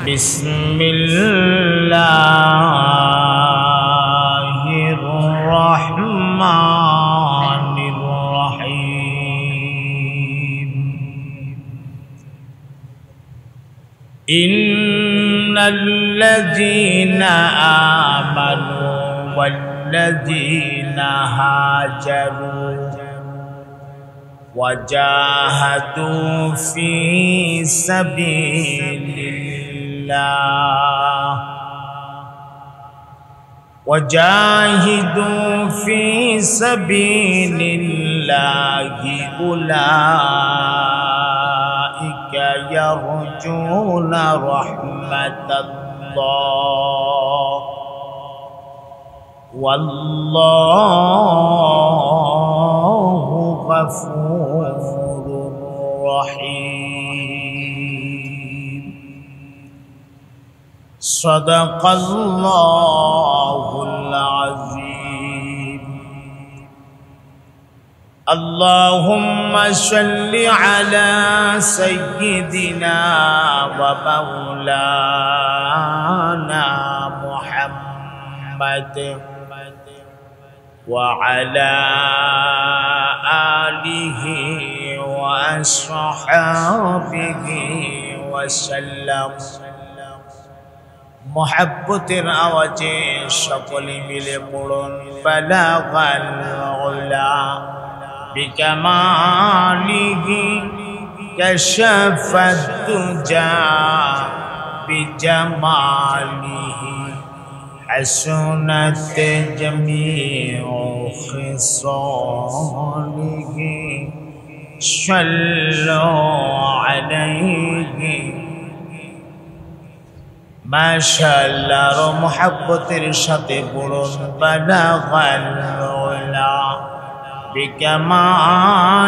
বিসমিল্লাহির রহমানির রহিম। ইন্নাল্লাযীনা আমানু ওয়াল্লাযীনা হাজারু وجاهدوا في سبيل الله أولئك يرجون رحمة الله والله غفور رحيم. صدق الله العظيم. اللهم صل على سيدنا ومولانا محمد وعلى آله وأصحابه وسلم. محبتের আওয়াজে সকলে মিলে পড়ুন বালাগাল উলা বিকামালিহি কাশাফাত তুজা বিজামালিহি حسنت جميع خصاله صلوا عليه. মাশাআল্লাহ মুহাব্বতের সাথে বলুন বালাগাল উলা বিকামালিহি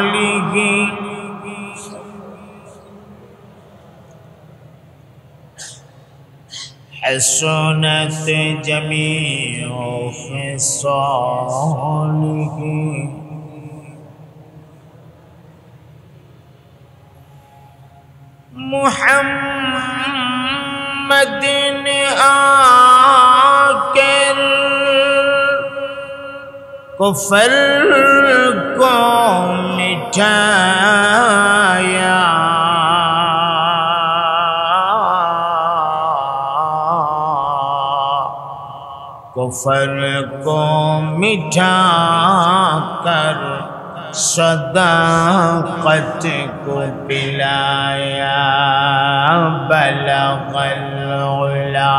حسنت جميع خصاله محمد آकर कुफर को मिटाया कुफर को मिटा कर सदाकत को पिलाया बलगल उला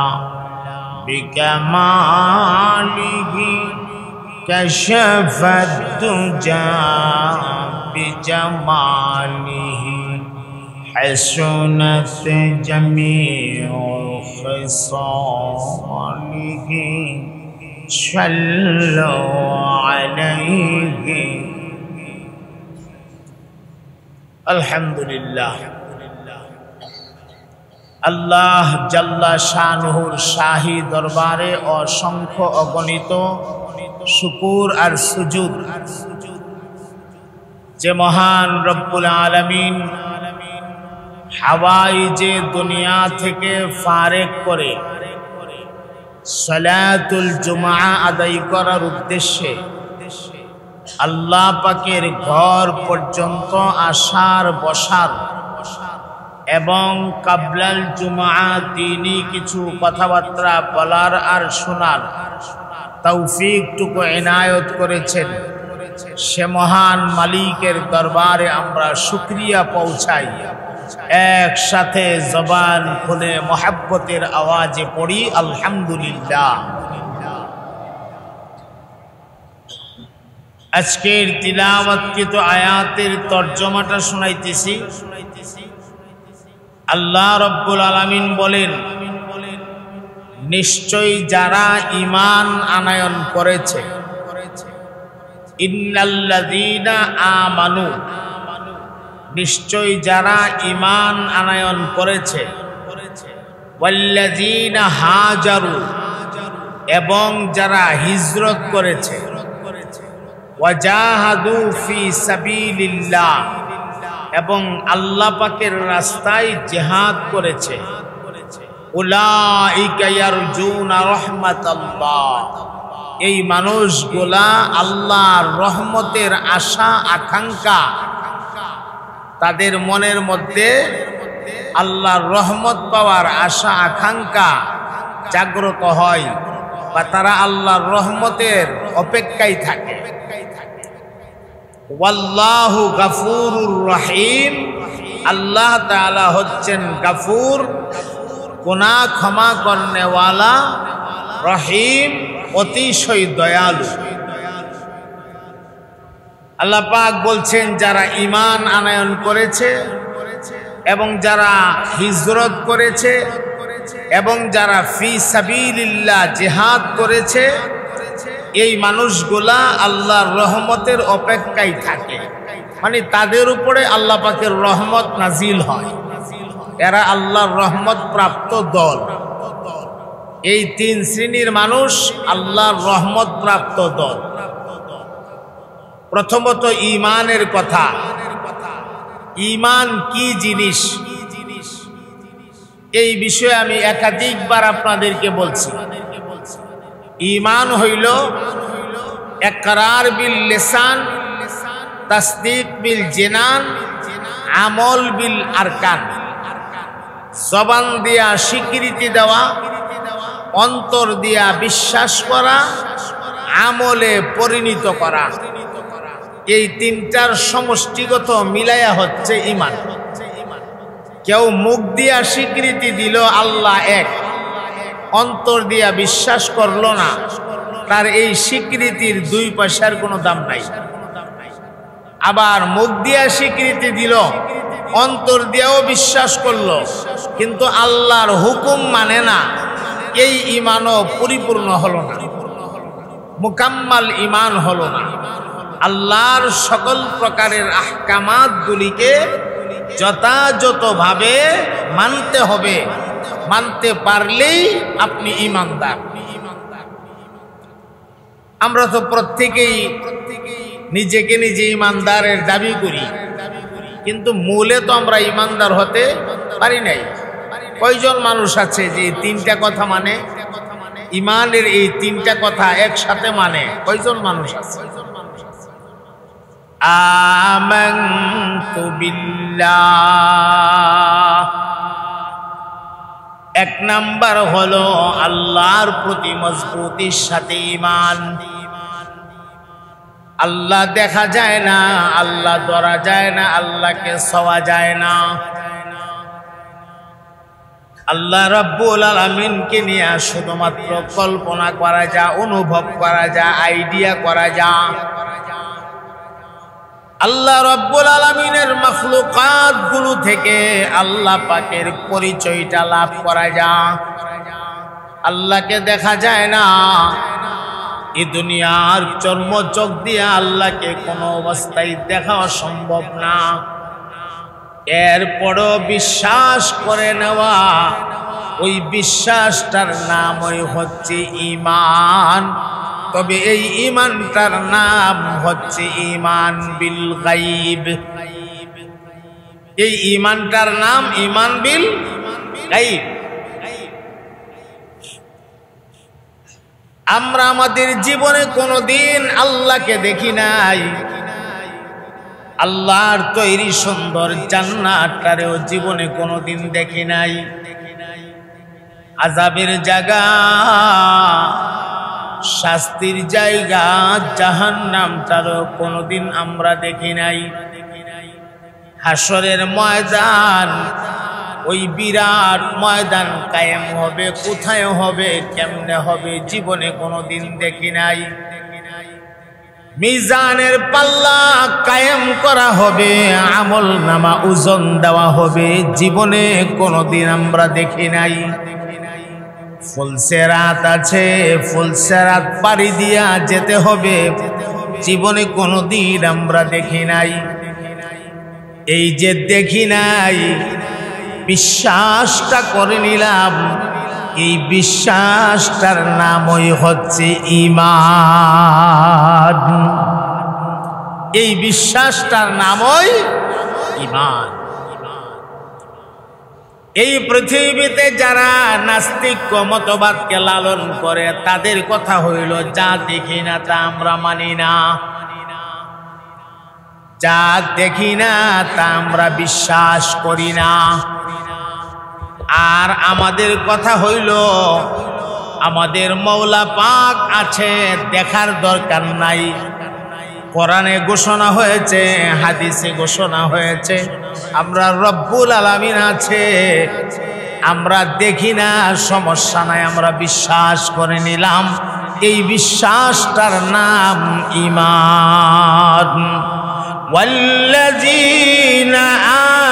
बिकमालिही कशफत तुजा बिजमालिही हसनत जमीउ खिसालिही सल्लु अलैहि. আলহামদুলিল্লাহ। আল্লাহ জাল্লা শানুহুর শাহী দরবারে অসংখ্য অগণিত শুকুর আর সুজুদ যে মহান রব্বুল আলামিন হাওয়াই যে দুনিয়া থেকে ফারেক করে সালাতুল জুমআ আদায় করার উদ্দেশ্যে আল্লাহ পাকের ঘর পর্যন্ত আসার বসার এবং কাবলাল জুমআ দিনী কিছু কথাবার্তা বলার আর শোনার তৌফিকটুকু ইনায়ত করেছেন, সে মহান মালিকের দরবারে আমরা শুকরিয়া পৌঁছাই। একসাথে জবান খুলে মুহাব্বতের আওয়াজে পড়ি আলহামদুলিল্লাহ। আজকের তিলাওয়াতকৃত আয়াতের তরজমাটা শোনাইতেছি। আল্লাহ রব্বুল আলামিন বলেন, নিশ্চয়ই যারা ঈমান আনয়ন করেছে, ইন্নাল্লাযীনা আমানু, নিশ্চয়ই যারা ঈমান আনয়ন করেছে, ওয়াল্লাযীনা হাজারু, এবং যারা হিজরত করেছে, ওয়াজাহাদু ফি সাবিলিল্লাহ, এবং আল্লাহ পাকের রাস্তায় জিহাদ করেছে, উলাইকা ইয়ারজুনা রাহমাতাল্লাহ, এই মানুষগুলা আল্লাহর রহমতের আশা আকাঙ্ক্ষা, তাদের মনের মধ্যে আল্লাহর রহমত পাওয়ার আশা আকাঙ্ক্ষা জাগ্রত হয়, বা তারা আল্লাহর রহমতের অপেক্ষায় থাকে। ওয়াল্লাহু গাফুরুর রহিম, আল্লাহ তাআলা হচ্ছেন গাফুর, গুনাহ ক্ষমা করনেওয়ালা, রহিম অতিশয় দয়ালু। আল্লাহ পাক বলছেন যারা ঈমান আনয়ন করেছে এবং যারা হিজরত করেছে এবং যারা ফি সাবিলিল্লাহ জিহাদ করেছে, এই মানুষগুলা আল্লাহর রহমতের অপেক্ষায় থাকে, মানে তাদের উপরে আল্লাহ পাকের রহমত নাজিল হয়, এরা আল্লাহর রহমত প্রাপ্ত দল। এই তিন শ্রেণীর মানুষ আল্লাহর রহমত প্রাপ্ত দল। প্রথমত ঈমানের কথা। ঈমান কি জিনিস, এই বিষয়ে আমি একাধিকবার আপনাদেরকে বলছি। ঈমান হইল ইকরার বিল লিসান, তাসদীক বিল জিনান, আমল বিল আরকান। জবান দিয়া স্বীকৃতি দেওয়া, অন্তর দিয়া বিশ্বাস করা, আমলে পরিণত করা, এই তিনটার সমষ্টিগত মিলায়া হচ্ছে ঈমান। কেউ মুখ দিয়া স্বীকৃতি দিল আল্লাহ এক, অন্তর দিয়া বিশ্বাস করলো না, তার এই স্বীকৃতির দুই পয়সার কোনো দাম নাই। আবার মুখ দিয়া স্বীকৃতি দিল, অন্তর দিয়াও বিশ্বাস করলো, কিন্তু আল্লাহর হুকুম মানে না, এই ঈমানও পরিপূর্ণ হলো না, মুকাম্মাল ঈমান হলো না। আল্লাহর সকল প্রকারের আহকামাতগুলিকে যথাযথভাবে মানতে হবে, মানতে পারলেই আপনি ঈমানদার। আমরা তো প্রত্যেকেই নিজেকে নিজে ঈমানদারের দাবি করি, কিন্তু মূলে তো আমরা ঈমানদার হতে পারি নাই। কয়জন মানুষ আছে যে তিনটা কথা মানে, ঈমানের এই তিনটা কথা একসাথে মানে? কয়জন মানুষ আছে? আমানতু বিল্লাহ, এক নাম্বার হলো আল্লাহর প্রতি মজবুতির সাথে ঈমান। আল্লাহ দেখা যায় না, আল্লাহ ধরা যায় না, আল্লাহকে ছোঁয়া যায় না। আল্লাহ রাব্বুল আলামিনকে নিয়ে শুধুমাত্র কল্পনা করা যায়, অনুভব করা যায়, আইডিয়া করা যায়। আল্লাহ রাব্বুল আলামিনের মাখলুকাত গুলো থেকে আল্লাহ পাকের পরিচয়টা লাভ করা যায়। আল্লাহকে দেখা যায় না, এই দুনিয়ার চর্মচোখ দিয়ে আল্লাহকে কোনো অবস্থায় দেখা সম্ভব না। এরপরও বিশ্বাস করে নেওয়া, ওই বিশ্বাসটার নামই হচ্ছে ঈমান। তবে এই ঈমানটার নাম হচ্ছে ঈমান বিল গায়ব। এই ঈমানটার নাম ঈমান বিল গায়ব। আমরা আমাদের জীবনে কোনোদিন আল্লাহকে দেখি নাই, আল্লাহর তৈরি সুন্দর জান্নাতটারেও জীবনে কোনোদিন দেখি নাই। আযাবের জায়গা, শাস্তির জায়গা জাহান্নামটারও কোনোদিন আমরা দেখি নাই। হাসরের ময়দান, ওই বিরাট ময়দান কায়েম হবে, কোথায় হবে, কেমনে হবে, জীবনে কোনোদিন দেখি নাই। মিজানের পাল্লা কায়েম করা হবে, আমল নামা ওজন দেওয়া হবে, জীবনে কোনোদিন আমরা দেখি নাই। ফুলসেরাত আছে, ফুলসেরাত পাড়ি দিয়া যেতে হবে, জীবনে কোনোদিন আমরা দেখি নাই। এই যে দেখি নাই, বিশ্বাসটা করে নিলাম, এই বিশ্বাসটার নামই হচ্ছে ঈমান। এই বিশ্বাসটার নামই ঈমান। এই পৃথিবীতে যারা নাস্তিক মতবাদকে লালন করে তাদের কথা হইল যা দেখি না তা আমরা মানি না, যা দেখি না তা আমরা বিশ্বাস করি না। আর আমাদের কথা হইল আমাদের মওলা পাক আছে, দেখার দরকার নাই। কোরআনে ঘোষণা হয়েছে, হাদিসে ঘোষণা হয়েছে, আমরা রব্বুল আলামিন আছে, আমরা দেখি না সমস্যা নাই, আমরা বিশ্বাস করে নিলাম। এই বিশ্বাসটার নাম ঈমান। ওয়াল্লাযীনা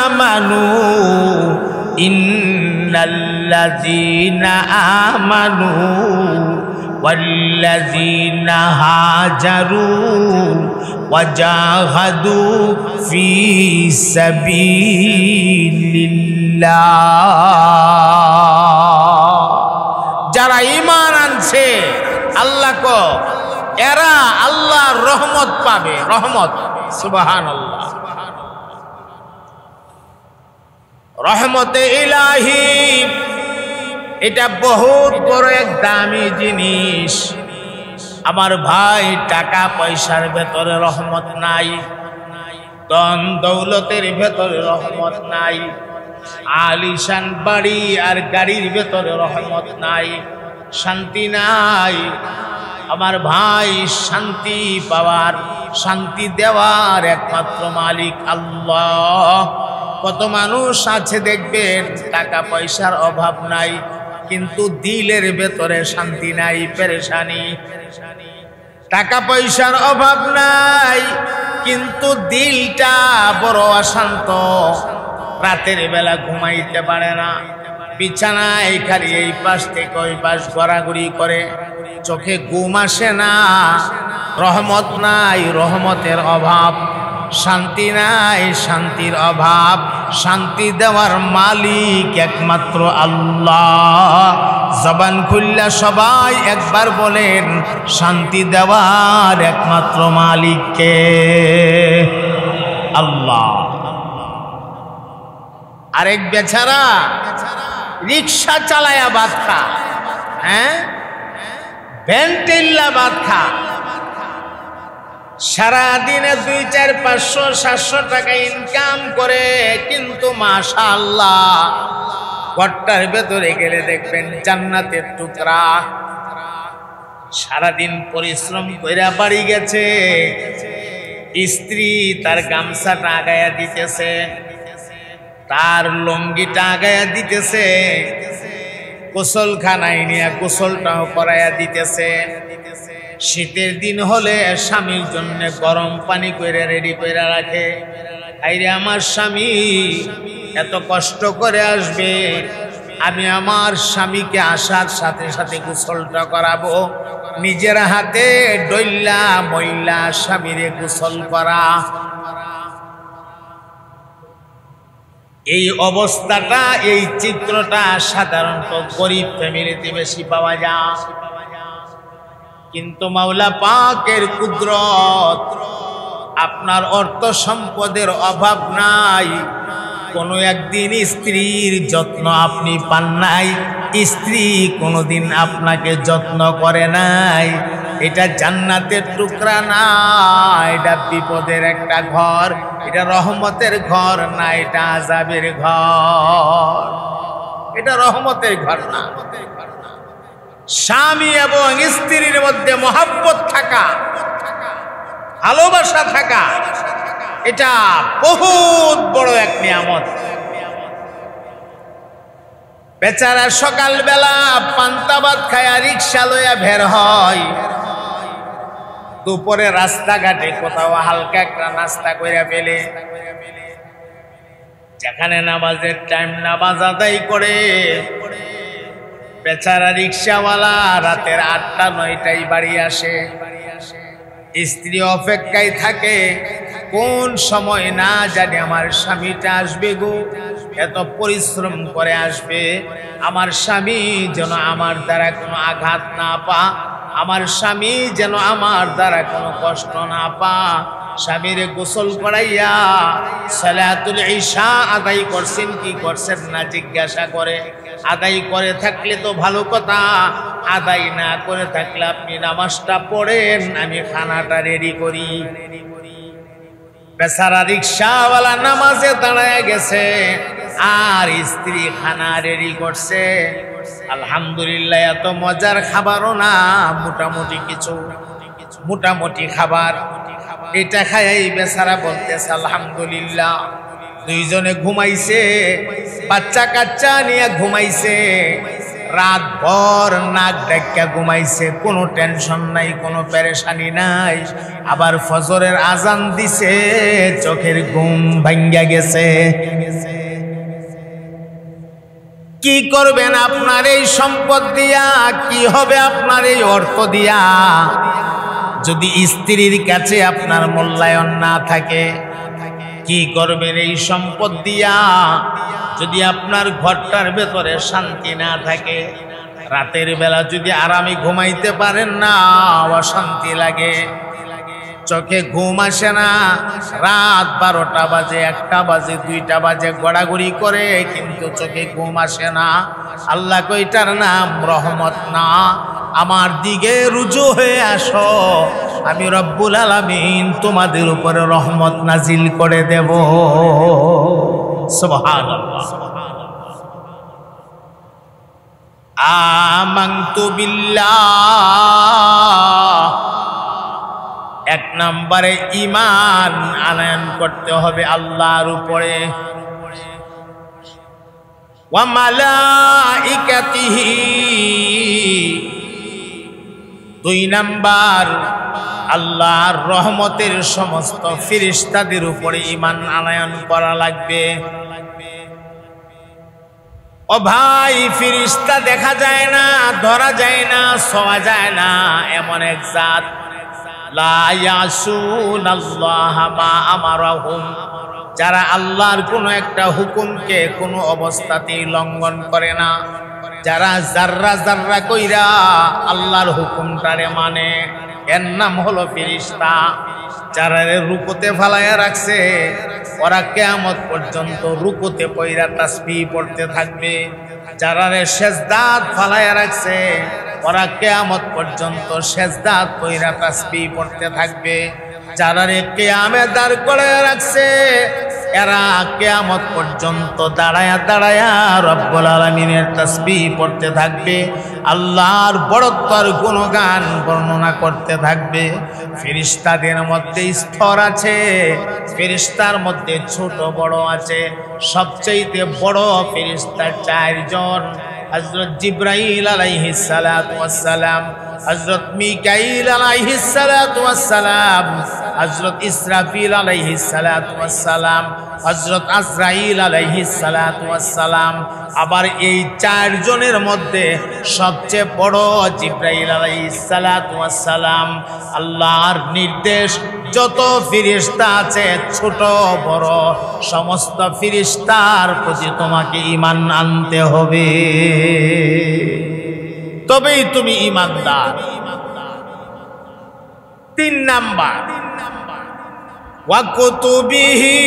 আমানু ইন্নাল্লাযীনা আমানু ওয়াল্লাযীনা হাজারু ওয়াজাহাদু ফী সাবিলিল্লাহ, যারা ঈমান আনছে আল্লাহ কো এরা আল্লাহর রহমত পাবে। রহমত, সুবহানাল্লাহ। রহমতে ইলাহি এটা বহুত বড় এক দামি জিনিস। আমার ভাই, টাকা পয়সার ভেতরে রহমত নাই, ধন দৌলতের ভেতরে রহমত নাই, আলিশান বাড়ি আর গাড়ির ভেতরে রহমত নাই, শান্তি নাই। আমার ভাই, শান্তি পাওয়ার, শান্তি দেওয়ার একমাত্র মালিক আল্লাহ। কত মানুষ আছে দেখবেন টাকা পয়সার অভাব নাই, কিন্তু দিলের ভেতরে শান্তি নাই, পেরেশানি। টাকা পয়সার অভাব নাই, কিন্তু দিলটা বড় অশান্ত, রাতের বেলা ঘুমাইতে পারে না, বিছানায় খালি এই পাশ থেকে ওই পাশ ঘোরাঘুরি করে, চোখে ঘুম আসে না। রহমত নাই, রহমতের অভাব। শান্তি নাই, শান্তির অভাব। শান্তি দেওয়ার মালিক একমাত্র আল্লাহ। জবান খুললা সবাই একবার বলেন, শান্তি দেওয়ার একমাত্র মালিক কে? আল্লাহ। আরেক বেচারা রিক্সা চালায়া ভাত খা, হ্যাঁ, ভ্যানটিল্লা ভাত খা, সারাদিনে 2, 4, 500, 700 টাকা ইনকাম করে, কিন্তু মাশাআল্লাহ ঘরটার ভেতরে গেলে দেখবেন জান্নাতের টুকরা। সারাদিন পরিশ্রম কইরা বাড়ি গেছে, স্ত্রী তার গামছাটা আগায়া দিতেছে, তার লুঙ্গিটা আগায়া দিতেছে, গোসলখানায় নিয়ে গোসলটাও করাইয়া দিতেছে। শীতের দিন হলে স্বামীর জন্য গরম পানি কইরা রেডি কইরা রাখে। আইরে আমার স্বামী এত কষ্ট করে আসবে, আমি আমার স্বামীকে আসার সাথে সাথে গোসলটা করাবো। নিজের হাতে ডইলা মইলা স্বামীরে গোসল করা। এই অবস্থাটা, এই চিত্রটা সাধারণত গরিব ফ্যামিলিতে বেশি পাওয়া যায়। কিন্তু মাওলা পাকের কুদরত, আপনার অর্থ সম্পদের অভাব নাই, কোনো একদিন স্ত্রীর যত্ন আপনি পান নাই, স্ত্রী কোনোদিন আপনাকে যত্ন করে নাই, এটা জান্নাতের টুকরা না, এটা বিপদের একটা ঘর, এটা রহমতের ঘর না, এটা আযাবের ঘর, এটা রহমতের ঘর না। স্বামী এবং স্ত্রীর মধ্যে মহব্বত থাকা, ভালোবাসা থাকা, এটা বহুত বড় এক নিয়ামত। বেচারা সকালবেলা পান্তা ভাত খায়া রিক্সা লইয়া বের হয়, দুপুরে রাস্তাঘাটে কোথাও হালকা একটা নাস্তা কইরা ফেলে, যেখানে নামাজের টাইম নামাজ আদায় করে। বেচারা রিক্সাওয়ালা রাতের 8টা 9টায় বাড়ি আসে, স্ত্রী অপেক্ষায় থাকে, কোন সময় না জানি আমার স্বামীটা আসবে গো, এত পরিশ্রম করে আসবে, আমার স্বামী যেন আমার দ্বারা কোনো আঘাত না পা, আমার স্বামী যেন আমার দ্বারা কোনো কষ্ট না পা, স্বামীরে গোসল করাইয়া সালাতুল ইশা আদায় করছেন কি করছেন না জিজ্ঞাসা করে। আদায় করে থাকলে তো ভালো কথা, আদায় না করে থাকলে আপনি নামাজটা পড়েন, আমি খানাটা রেডি করি। বেচারা রিক্সাওয়ালা নামাজে দাঁড়ায় গেছে আর স্ত্রী খানা রেডি করছে। আলহামদুলিল্লাহ, এত মজার খাবারও না, মোটামুটি কিছু মোটামুটি খাবার। এটা খাই বেচারা বলতেছে আলহামদুলিল্লাহ। দুইজনে ঘুমাইছে, বাচ্চা কাচ্চা নিয়ে ঘুমাইছে, রাত ভর নাক ডাক্কা ঘুমাইছে, কোনো টেনশন নাই, কোনো পেরেশানি নাই। আবার ফজরের আজান দিছে, চোখের ঘুম ভাঙ্গা গেছে। কি করবেন আপনার এই সম্পদ দিয়া? কি হবে আপনার এই অর্থ দিয়া যদি স্ত্রীর কাছে আপনার মূল্যায়ন না থাকে? কি করবেন এই সম্পদ দিয়া যদি আপনার ঘরটার ভেতরে শান্তি না থাকে? রাতের বেলা যদি আরামে ঘুমাইতে পারেন না, অশান্তি লাগে, চোখে ঘুম আসে না, রাত 12টা বাজে, 1টা বাজে, 2টা বাজে গড়াগড়ি করে, কিন্তু চোখে ঘুম আসে না। আল্লাহ কইটার নাম রহমত না? আমার দিকে রুজু হয়ে আসো, আমি রব্বুল আলামিন তোমাদের উপরে রহমত নাজিল করে দেব। সুবহানাল্লাহ। আমানতু বিল্লাহ। 1 নম্বরে ঈমান আনয়ন করতে হবে আল্লাহর উপরে। ওয়া মালাইকাতিহি। 2 নাম্বার, আল্লাহর রহমতের সমস্ত ফেরেশতাদের উপরে ঈমান আনয়ন করা লাগবে। ও ভাই, ফেরেশতা দেখা যায় না, ধরা যায় না, ছোঁয়া যায় না, এমন এক জাত, লা ইয়াসুনাল্লাহা মা আমারাহুম, যারা আল্লাহর কোনো একটা হুকুমকে কোনো অবস্থাতেই লঙ্ঘন করে না, যারা জাররা জাররা কইরা আল্লাহর হুকুমটারে মানে, এর নাম হলো ফেরেশতা। যারা রুকুতে ফালাইয়া রাখছে, ওরা কিয়ামত পর্যন্ত রুকুতে পইরা তাসবিহ পড়তে থাকবে। যারা সেজদাত ফালাইয়া রাখছে, ওরা কিয়ামত পর্যন্ত সেজদাত পইরা তাসবিহ পড়তে থাকবে। যারা কিয়ামে দাঁড় করে রাখছে, এরা কিয়ামত পর্যন্ত দাঁড়ায়া দাঁড়ায়া রব্বুল আলামিনের তাসবিহ পড়তে থাকবে, আল্লাহর বড়ত্বর গুণগান বর্ণনা করতে থাকবে। ফেরেশতাদের মধ্যে স্তর আছে, ফেরেশতার মধ্যে ছোট বড় আছে। সবচেয়ে বড় ফেরেশতা 4 জন, হযরত জিবরাইল আলাইহিস সালাতু ওয়াস সালাম, হযরত মিকাইল আলাইহিস সালাতু ওয়াস সালাম, হযরত ইসরাফিল আলাইহিস সালাতু ওয়াস সালাম, হযরত আজরাইল আলাইহিস সালাতু ওয়াস সালাম। আবার এই 4 জনের মধ্যে সবচেয়ে বড় জিবরাইল আলাইহিস সালাতু ওয়াস সালাম। আল্লাহর নির্দেশ, যত ফেরেশতা আছে ছোট বড় সমস্ত ফেরেশতার প্রতি তোমাকে ঈমান আনতে হবে, তবেই তুমি ঈমানদার। 3 নাম্বার, ওয়া কুতুবিহি,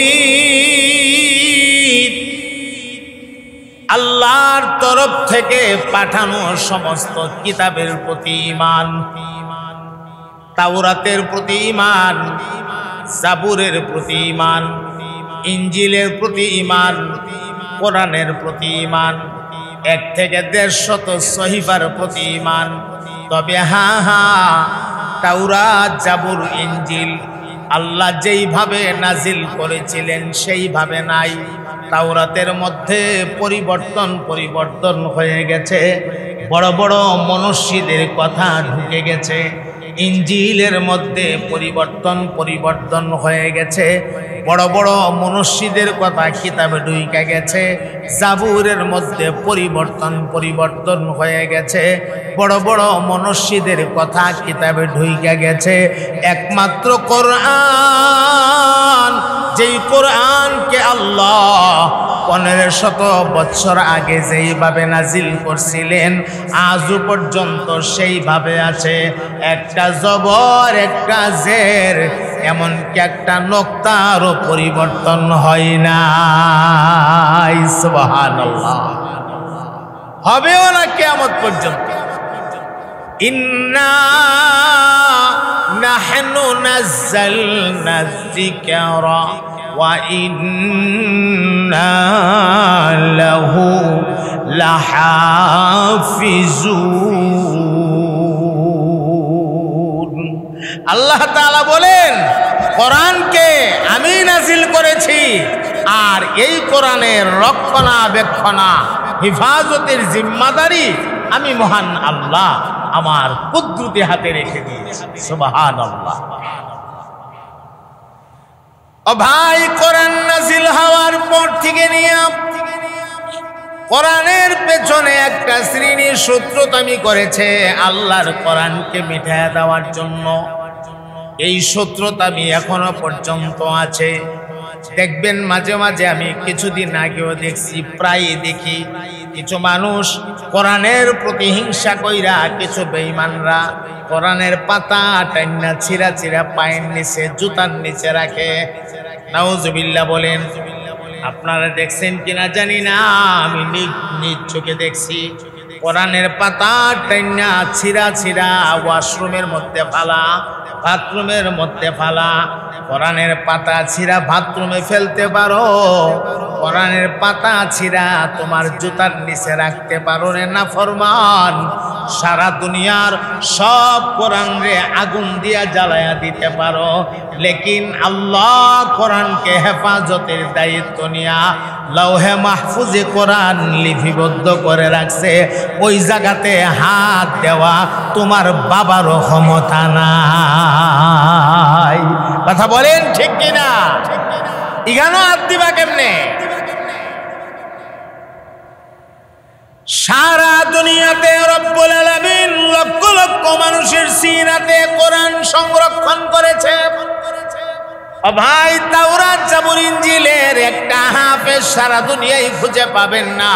আল্লাহর তরফ থেকে পাঠানো সমস্ত কিতাবের প্রতি ঈমান। তাওরাতের প্রতি ঈমান, জাবুরের প্রতি ঈমান, ইনজিলের প্রতি ঈমান, কোরআনের প্রতি ঈমান, 1 থেকে 150 সহিফার প্রতি ঈমান। তবে তাওরাত, জাবুর, ইনজিল আল্লাহ যেইভাবে নাজিল করেছিলেন সেইভাবে নাই। তাওরাতের মধ্যে পরিবর্তন হয়ে গেছে, বড় বড় মনীষীদের কথা ঢুকে গেছে। ইনজিলের মধ্যে পরিবর্তন হয়ে গেছে, বড় বড় মনীষীদের কথা কিতাবে ঢুকে গেছে। জাবুরের মধ্যে পরিবর্তন হয়ে গেছে, বড় বড় মনীষীদের কথা কিতাবে ঢুকে গেছে। একমাত্র কোরআন যেই কোরআনকে আল্লাহ 1500 বছর আগে যেইভাবে নাজিল করছিলেন আজও পর্যন্ত সেইভাবে আছে। একটা জবর একটা জের এমনকি একটা নোক্তারও পরিবর্তন হয় না। সুবহানাল্লাহ। হবেও না কিয়ামত পর্যন্ত। ইন্না নাহনু নাযালনা যিকরা ওয়া ইন্না লাহু লাহাফিজুন। আল্লাহ তাআলা বলেন কোরআনকে আমি নাজিল করেছি, আর এই কোরআনের রক্ষণাবেক্ষণা হিফাজতের জিম্মাদারি আমি মহান আল্লাহ আমার কুদরতি হাতে রেখে দিয়েছি। সুবহানাল্লাহ। ও ভাই, কোরআন নাজিল হওয়ার পর থেকে নিয়ে কোরআনের পেছনে একটা শ্রেণী শত্রুতামি করেছে আল্লাহর কোরআনকে মিটাইয়া দেওয়ার জন্য। এই শত্রুতামি এখনো পর্যন্ত আছে। দেখবেন মাঝে মাঝে, আমি কিছুদিন আগেও দেখছি, প্রায় দেখি কিছু মানুষ কোরআনের প্রতি হিংসা কইরা কিছু বেঈমানরা কোরআনের পাতা টাইনা ছিঁড়া ছিঁড়া পায়ের নিচে জুতার নিচে রাখে। নাউজুবিল্লাহ বলেন। আপনারা দেখছেন কিনা জানি না, আমি নিজ চোখে দেখছি কোরআনের পাতা টাইনা ছিঁড়া ছিঁড়া ওয়াশরুমের মধ্যে ফালা, বাথরুমের মধ্যে ফালা। কোরআনের পাতা ছিঁড়া বাথরুমে ফেলতে পারো, কোরআনের পাতা ছিঁড়া তোমার জুতার নিচে রাখতে পারো রে নাফরমান। সারা দুনিয়ার সব কোরআন রে আগুন দিয়া জ্বালায়া দিতে পারো, লেকিন আল্লাহ কোরআনকে হেফাজতের দায়িত্ব নিয়া লৌহে মাহফুজে কোরআন লিপিবদ্ধ করে রাখছে। ওই জায়গাতে হাত দেওয়া তোমার বাবারও ক্ষমতা নাই। কথা বলেন ঠিক কিনা? ইগানো হাত দিবা কেমনে? সারা দুনিয়াতে রব্বুল আলামিন লক্ষ লক্ষ মানুষের সিনাতে কোরআন সংরক্ষণ করেছে। ও ভাই, তাওরাত জাবুর ইনজিলের একটা হাফেজ সারা দুনিয়ায় খুঁজে পাবেন না।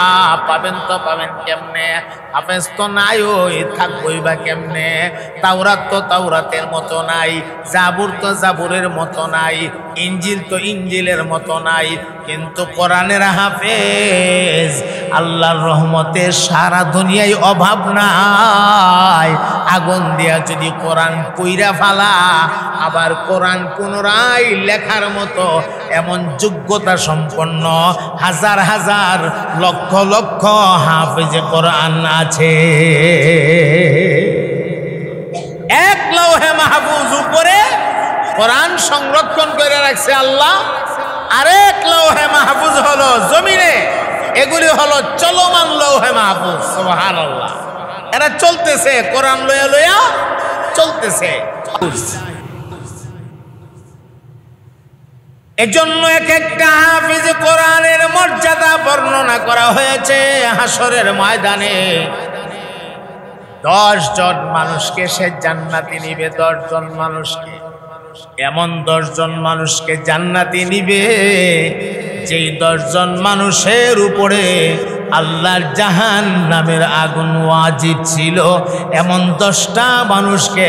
পাবেন তো পাবেন কেমনে? হাফেজ তো নাই, ওই থাকবই বা কেমনে? তাওরাত তো তাওরাতের মতো নাই, জাবুর তো জাবুরের মতো নাই, ইনজিল তো ইনজিলের মতো নাই। কিন্তু কোরআনের হাফেজ আল্লাহর রহমতে সারা দুনিয়ায় অভাব নাই। আগুন দিয়া যদি কোরআন কইরা ফালা, আবার কোরআন পুনরায় লেখার মতো এমন যোগ্যতা সম্পন্ন হাজার হাজার লক্ষ লক্ষ হাফেজে কোরআন আছে। এক লৌহে মাহফুজ উপরে কোরআন সংরক্ষণ করে রাখছে আল্লাহ, আরেক লৌহে মাহফুজ হলো জমিনে। এগুলি হলো চলমান লৌহে মাহফুজ। সুবহানাল্লাহ। এরা চলতেছে, কোরআন লইয়া লইয়া চলতেছে। এজন্য এক একটা হাফিজ কোরআনের মর্যাদা বর্ণনা করা হয়েছে। হাসরের ময়দানে 10 জন মানুষকে সে জান্নাতি নিবে। 10 জন মানুষকে, এমন 10 জন মানুষকে জান্নাতি নিবে যেই 10 জন মানুষের উপরে আল্লাহর জাহান্নামের আগুন ওয়াজিব ছিল। এমন 10টা মানুষকে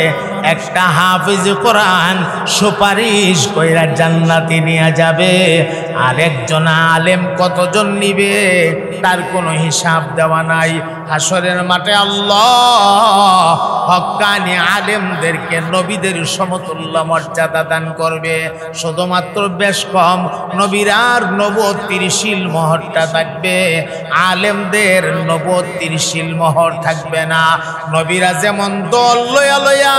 একটা হাফিজ কোরআন সুপারিশ কইরা জান্নাতে নিয়ে যাবে। আর একজন আলেম কতজন নিবে তার কোনো হিসাব দেওয়া নাই। হাসরের মাঠে আল্লাহ হক্কানি আলেমদেরকে নবীদের সমতুল্য মর্যাদা দান করবে। শুধুমাত্র বেশ কম নবীরার নবুয়তির শিল মোহরটা থাকবে, আলেমদের নবুয়তির শিল মোহর থাকবে না। নবীরা যেমন দল লইয়া লইয়া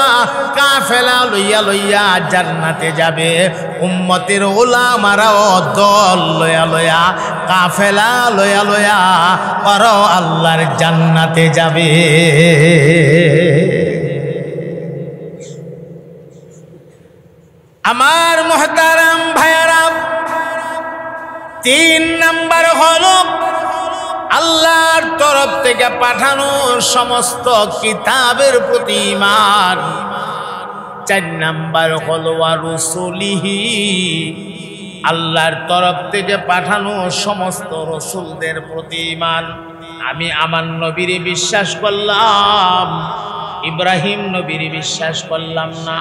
কাফেলা লইয়া লইয়া জান্নাতে যাবে, উম্মতের উলামারাও দল লইয়া লইয়া কাফেলা লইয়া লইয়া ওরাও আল্লাহর জান্নাতে যাবে। আমার মুহতারাম ভাইয়ারা, 3 নাম্বার হলো আল্লাহর তরফ থেকে পাঠানো সমস্ত কিতাবের প্রতি ঈমান। 4 নাম্বার হলো ওয়া রুসুলিহি, আল্লাহর তরফ থেকে পাঠানো সমস্ত রসুলদের প্রতি ঈমান। আমি আমার নবীরে বিশ্বাস করলাম, ইব্রাহিম নবীরে বিশ্বাস করলাম না,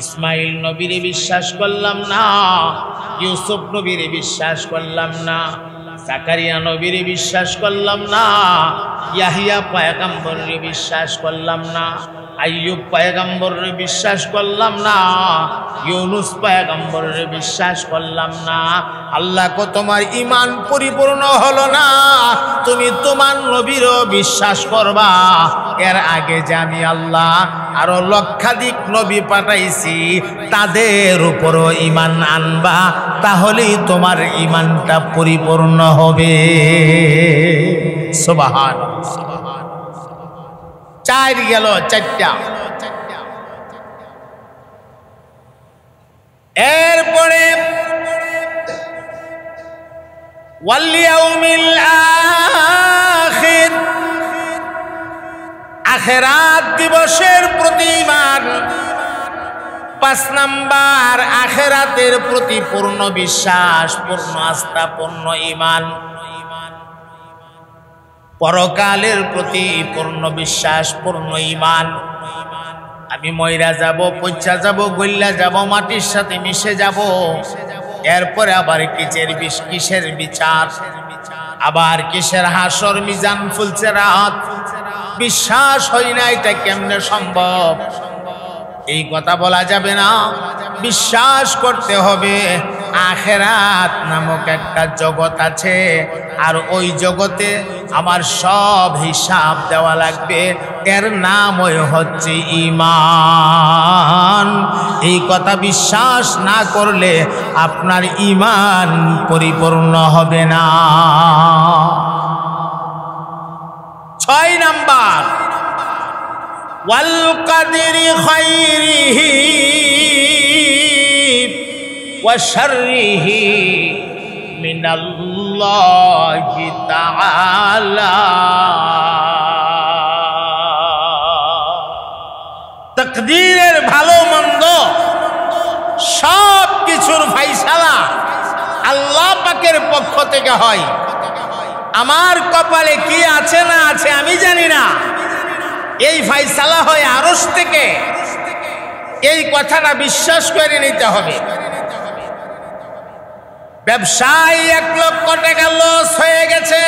ইসমাইল নবীরে বিশ্বাস করলাম না, ইউসুফ নবীরে বিশ্বাস করলাম না, জাকারিয়া নবীরে বিশ্বাস করলাম না, ইয়াহিয়া পয়গম্বরে বিশ্বাস করলাম না, আইয়ুব পয়গম্বরে বিশ্বাস করলাম না, ইউনুস পয়গম্বরে বিশ্বাস করলাম না। আল্লাহ কো তোমার ঈমান পরিপূর্ণ হলো না, তুমি তোমার নবীরও বিশ্বাস করবা। এর আগে জানি আল্লাহ আরো লক্ষাধিক নবী পাঠাইছি, তাদের উপরও ঈমান আনবা, তাহলেই তোমার ঈমানটা পরিপূর্ণ হবে। সুবহানাল্লাহ। চার গেল, চারটা। এরপরে ওয়াল ইয়াউমিল আখির, আখিরাত দিবসের প্রতি ঈমান। 5 নাম্বার, আখিরাতের প্রতি পূর্ণ বিশ্বাস, পূর্ণ আস্থা, পূর্ণ ঈমান। পরকালের প্রতি পূর্ণ বিশ্বাস, পূর্ণ ঈমান। আমি মইরা যাব, পচা যাব, গইল্লা যাব, মাটির সাথে মিশে যাব, এরপরে আবার কিসের বিচার, আবার কিসের হাসর, মিজান ফুলছে রাত। বিশ্বাস হয় না, এটা কেমনে সম্ভব? এই কথা বলা যাবে না, বিশ্বাস করতে হবে। আখিরাত নামক একটা জগৎ আছে, আর ওই জগতে আমার সব হিসাব দেওয়া লাগবে, এর নামই হচ্ছে ঈমান। এই কথা বিশ্বাস না করলে আপনার ঈমান পরিপূর্ণ হবে না। 6 নাম্বার, ওয়াল কাদরি খাইরিহি ওয়া শাররিহি মিনাল্লাহি তাআলা। তাকদীরের ভালো মন্দ সব কিছুর ফায়সালা আল্লাহ পাকের পক্ষ থেকে হয়। আমার কপালে কি আছে না আছে আমি জানি না, এই ফায়সালা হয় আরশ থেকে। এই কথাটা বিশ্বাস করে নিতে হবে। ব্যবসায় 1 লক্ষ টাকা লস হয়ে গেছে,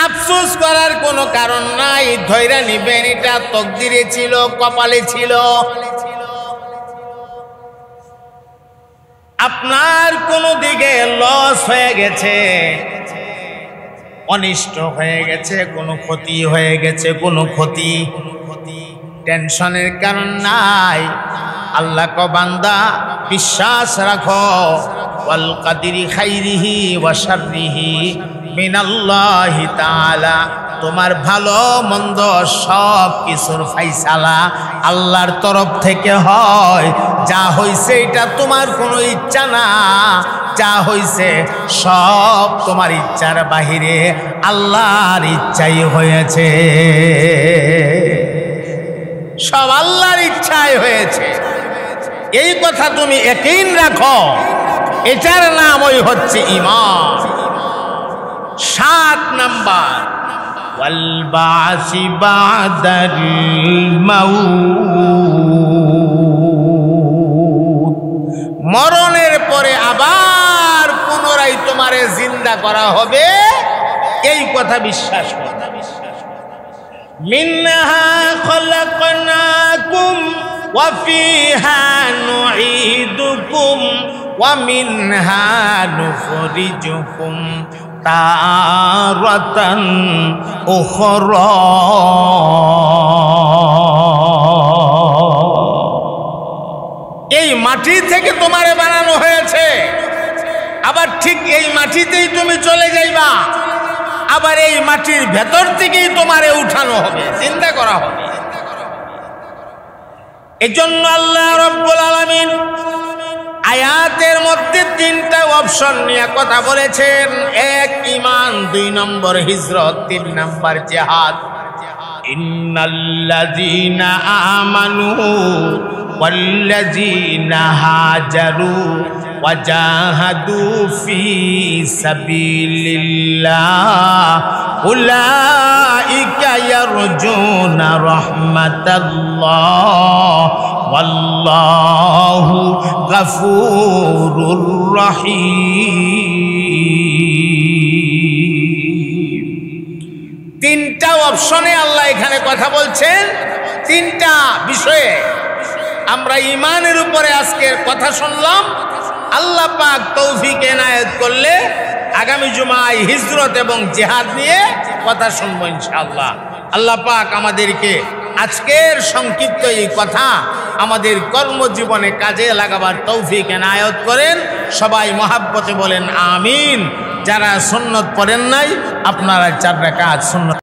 আফসোস করার কোনো কারণ নাই, ধৈর্য নিবেন, এটা তকদিরে ছিল, কপালে ছিল। আপনার কোনো দিকে লস হয়ে গেছে, অনিষ্ট হয়ে গেছে, কোনো ক্ষতি হয়ে গেছে, কোনো ক্ষতি, টেনশনের কারণ নাই। আল্লাহ কো বান্দা বিশ্বাস রাখো, ওয়াল কাদরি খাইরিহি ওয়া শাররিহি মিনাল্লাহি তাআলা। তোমার ভালো মন্দ সব কিছুর ফায়সালা আল্লাহর তরফ থেকে হয়। যা হইছে এটা তোমার কোনো ইচ্ছা না, যা হইছে সব তোমার ইচ্ছার বাহিরে আল্লাহর ইচ্ছাই হয়েছে, সব আল্লাহর ইচ্ছাই হয়েছে। এই কথা তুমি ইয়াকিন রাখো, এটার নামই হচ্ছে ঈমান। 7 নাম্বার, ওয়াল বাসি বাদাল মাউত, মরণের পরে আবার পুনরায় তোমারে জিন্দা করা হবে, এই কথা বিশ্বাস করো। মিনহা খলাকনাকুম ওয়া ফিহা নুঈদুকুম ওয়া মিনহা নুখরিজুকুম তারাতান উখরা। এই মাটি থেকে তোমারে বানানো হয়েছে, আবার ঠিক এই মাটিতেই তুমি চলে যাইবা, আবার এই মাটির ভেতর থেকেই তোমারে উঠানো হবে, চিন্তা করা হবে। এজন্য আল্লাহ রাব্বুল আলামিন আয়াতের মধ্যে 3টা অপশন নিয়ে কথা বলেছেন। 1 ঈমান, 2 নম্বর হিজরত, 3 নম্বর জিহাদ। ইন্নাল্লাযীনা আমানু ওয়াল্লাযীনা হাজারু وجاهدوا في سبيل الله أولئك يرجون رحمة الله والله غفور رحيم তিনটা অপশনে আল্লাহ এখানে কথা বলছেন তিনটা বিষয়ে আমরা ঈমানের উপরে আজকের কথা শুনলাম আল্লাহ পাক তৌফিক এনায়েত করলে আগামী জুমায় হিজরত এবং জিহাদ নিয়ে কথা শুনবো ইনশাআল্লাহ আল্লাহ পাক আমাদেরকে আজকের সংক্ষিপ্ত এই কথা আমাদের কর্মজীবনে কাজে লাগাবার তৌফিক এনায়েত করেন সবাই মহাব্বতে বলেন আমিন যারা সুন্নত পড়েন নাই আপনারা 4 রাকাত সুন্নত